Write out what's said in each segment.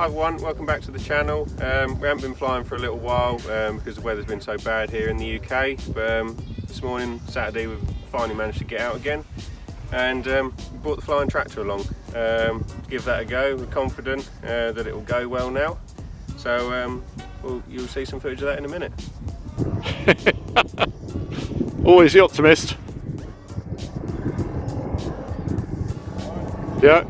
Hi everyone, welcome back to the channel. We haven't been flying for a little while because the weather's been so bad here in the UK, but this morning, Saturday, we've finally managed to get out again and we brought the flying tractor along to give that a go. We're confident that it will go well now, so you'll see some footage of that in a minute. Always the optimist. Yeah.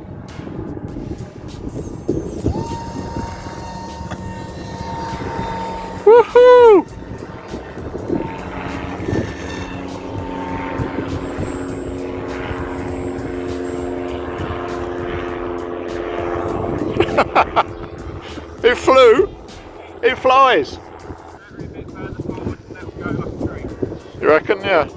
Woohoo! It flew. It flies. You reckon? Yeah.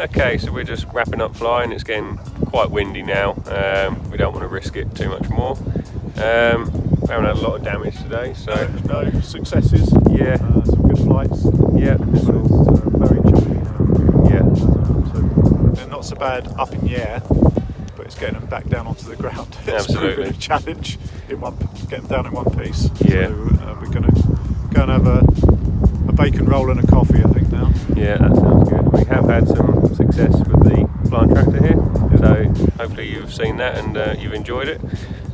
Okay, so we're just wrapping up flying. It's getting quite windy now. We don't want to risk it too much more. We haven't had a lot of damage today, so No successes. Yeah. Some good flights. Yeah, It's very choppy now. yeah, So they're not so bad up in the air, but it's getting them back down onto the ground. It's Absolutely. proving a challenge in get them down in one piece. Yeah. So we're going to go and have a bacon roll and a coffee, I think, now. yeah, that sounds good. We have had some success with the flying tractor here, so hopefully you've seen that and you've enjoyed it.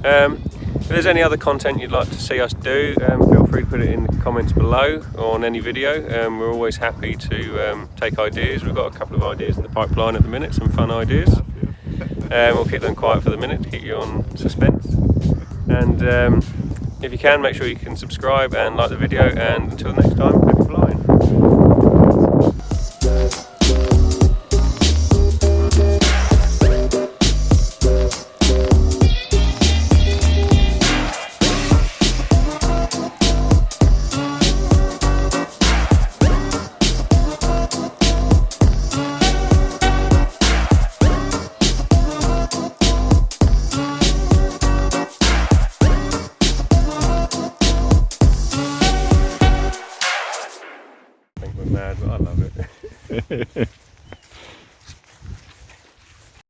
If there's any other content you'd like to see us do, feel free to put it in the comments below or on any video. We're always happy to take ideas. We've got a couple of ideas in the pipeline at the minute, some fun ideas. We'll keep them quiet for the minute to keep you on suspense. And if you can, make sure you can subscribe and like the video, and until next time, happy flying. We're mad, but I love it.